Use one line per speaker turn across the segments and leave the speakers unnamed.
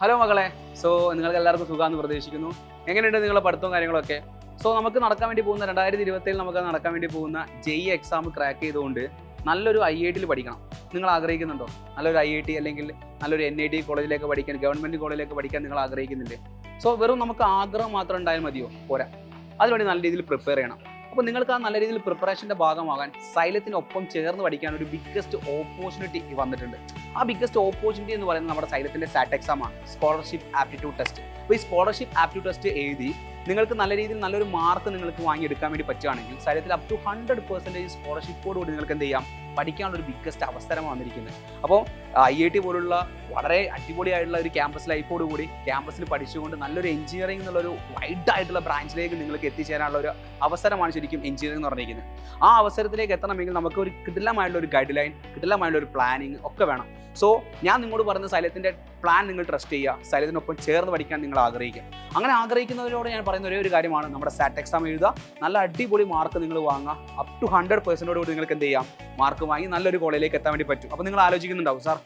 Hello മകളെ. So നിങ്ങൾക്ക് എല്ലാവർക്കും സുഖമാണെന്ന് പ്രതീക്ഷിക്കുന്നു. എങ്ങനെയുണ്ട് നിങ്ങളുടെ പഠിത്തവും കാര്യങ്ങളൊക്കെ? സോ നമുക്ക് നടക്കാൻ വേണ്ടി പോകുന്ന 2027 നമുക്ക് നടക്കാൻ വേണ്ടി പോകുന്ന JEE എക്സാം ക്രാക്ക് ചെയ്തുകൊണ്ട് നല്ലൊരു IIT പഠിക്കണം. നിങ്ങൾ ആഗ്രഹിക്കുന്നുണ്ടോ? നല്ലൊരു IIT അല്ലെങ്കിൽ നല്ലൊരു NIT കോളേജിലേക്ക് പഠിക്കാൻ, ഗവൺമെൻറ് കോളേജിലേക്ക് പഠിക്കാൻ നിങ്ങൾ ആഗ്രഹിക്കുന്നില്ലേ? സോ വെറും നമുക്ക് ആഗ്രഹം മാത്രം ഉണ്ടായാൽ മതിയോ? പോരാ. അതിനുവേണ്ടി നല്ല രീതിയിൽ പ്രിപ്പയർ ചെയ്യണം. അപ്പോൾ നിങ്ങൾക്ക് ആ നല്ല രീതിയിൽ പ്രിപ്പറേഷൻ്റെ ഭാഗമാകാൻ സൈലത്തിനൊപ്പം ചേർന്ന് പഠിക്കാൻ ഒരു ബിഗ്ഗസ്റ്റ് ഓപ്പർച്യൂണിറ്റി വന്നിട്ടുണ്ട്. ആ ബിഗ്ഗസ്റ്റ് ഓപ്പർച്യൂണിറ്റി എന്ന് പറയുന്നത് നമ്മുടെ സൈലത്തിൻ്റെ സാറ്റ് എക്സാം ആണ്, സ്കോളർഷിപ്പ് ആപ്റ്റിറ്റ്യൂഡ് ടെസ്റ്റ്. അപ്പോൾ ഈ സ്കോളർഷിപ്പ് ആപ്റ്റിറ്റ്യൂഡ് ടെസ്റ്റ് എഴുതി നിങ്ങൾക്ക് നല്ല രീതിയിൽ നല്ലൊരു മാർക്ക് നിങ്ങൾക്ക് വാങ്ങിയെടുക്കാൻ വേണ്ടി പറ്റുകയാണെങ്കിൽ സൈലത്തിൽ അപ് ടു 100% സ്കോളർഷിപ്പോടുകൂടി നിങ്ങൾക്ക് എന്ത് ചെയ്യാം, പഠിക്കാനുള്ള ഒരു ബിഗ്ഗസ്റ്റ് അവസരമാണ് വന്നിരിക്കുന്നത്. അപ്പോൾ IIT പോലുള്ള വളരെ അടിപൊളിയായിട്ടുള്ള ഒരു ക്യാമ്പസ് ലൈഫോട് കൂടി ക്യാമ്പസിൽ പഠിച്ചുകൊണ്ട് നല്ലൊരു എഞ്ചിനീയറിംഗ് എന്നുള്ളൊരു വൈഡ് ആയിട്ടുള്ള ബ്രാഞ്ചിലേക്ക് നിങ്ങൾക്ക് എത്തിച്ചേരാനുള്ള ഒരു അവസരമാണ് ശരിക്കും എഞ്ചിനീയറിംഗ് എന്ന് പറഞ്ഞിരിക്കുന്നത്. ആ അവസരത്തിലേക്ക് എത്തണമെങ്കിൽ നമുക്ക് ഒരു കിടിലമായിട്ടുള്ള ഒരു ഗൈഡ് ലൈൻ, കിടിലമായിട്ടുള്ള ഒരു പ്ലാനിങ് ഒക്കെ വേണം. സോ ഞാൻ നിങ്ങളോട് പറയുന്ന സൈലത്തിൻ്റെ പ്ലാൻ നിങ്ങൾ ട്രസ്റ്റ് ചെയ്യുക, സൈലത്തിനൊപ്പം ചേർന്ന് പഠിക്കാൻ നിങ്ങൾ ആഗ്രഹിക്കുക. അങ്ങനെ ആഗ്രഹിക്കുന്നവരോട് ഞാൻ പറയുന്ന ഒരേ ഒരു കാര്യമാണ്, നമ്മുടെ സാറ്റ് എക്സാം എഴുതുക, നല്ല അടിപൊളി മാർക്ക് നിങ്ങൾ വാങ്ങുക, അപ് ടു 100% നിങ്ങൾക്ക് എന്ത് ചെയ്യാം, മാർക്ക് വാങ്ങി നല്ലൊരു കോളേജിലേക്ക് എത്താൻ വേണ്ടി പറ്റും. അപ്പോൾ നിങ്ങൾ ആലോചിക്കുന്നുണ്ടാവും, സാർ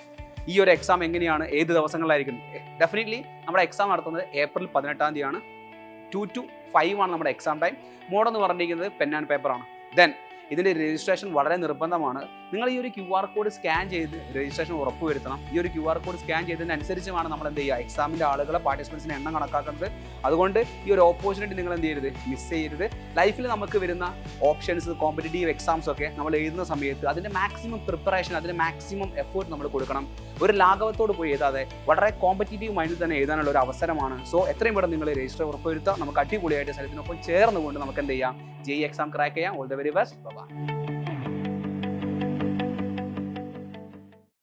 ഈ ഒരു എക്സാം എങ്ങനെയാണ്, ഏത് ദിവസങ്ങളിലായിരിക്കും? ഡെഫിനറ്റ്ലി നമ്മുടെ എക്സാം നടത്തുന്നത് ഏപ്രിൽ 18 2 to 5 ആണ് നമ്മുടെ എക്സാം ടൈം. മോഡ് എന്ന് പറഞ്ഞിരിക്കുന്നത് പെൻ ആൻഡ് പേപ്പറാണ്. ദെൻ ഇതിൻ്റെ രജിസ്ട്രേഷൻ വളരെ നിർബന്ധമാണ്. നിങ്ങൾ ഈ ഒരു QR കോഡ് സ്കാൻ ചെയ്ത് രജിസ്ട്രേഷൻ ഉറപ്പുവരുത്തണം. ഈ ഒരു QR കോഡ് സ്കാൻ ചെയ്തതിനനുസരിച്ചുമാണ് നമ്മൾ എന്ത് ചെയ്യുക, എക്സാമിൻ്റെ ആളുകളെ, പാർട്ടിസിപ്പൻസിൻ്റെ എണ്ണം കണക്കാക്കുന്നത്. അതുകൊണ്ട് ഈ ഒരു ഓപ്പർച്യൂണിറ്റി നിങ്ങൾ എന്ത് ചെയ്യരുത്, മിസ് ചെയ്യരുത്. ലൈഫിൽ നമുക്ക് വരുന്ന ഓപ്ഷൻസ്, കോമ്പറ്റേറ്റീവ് എക്സാംസ് ഒക്കെ നമ്മൾ എഴുതുന്ന സമയത്ത് അതിൻ്റെ മാക്സിമം പ്രിപ്പറേഷൻ, അതിൻ്റെ മാക്സിമം എഫേർട്ട് നമ്മൾ കൊടുക്കണം. ഒരു ലാഘവത്തോട് പോയി എഴുതാതെ വളരെ കോമ്പറ്റേറ്റീവ് മൈൻഡിൽ തന്നെ എഴുതാനുള്ള ഒരു അവസരമാണ്. സോ എത്രയും പെട്ടെന്ന് നിങ്ങൾ രജിസ്റ്റർ ഉറപ്പുവരുത്തുക. നമുക്ക് അടിപൊളിയായിട്ട് സ്ഥലത്തിനൊപ്പം ചേർന്നുകൊണ്ട് നമുക്ക് എന്ത് ചെയ്യാം, JEE എക്സാം ക്രാക്ക് ചെയ്യാം. All the very best. By.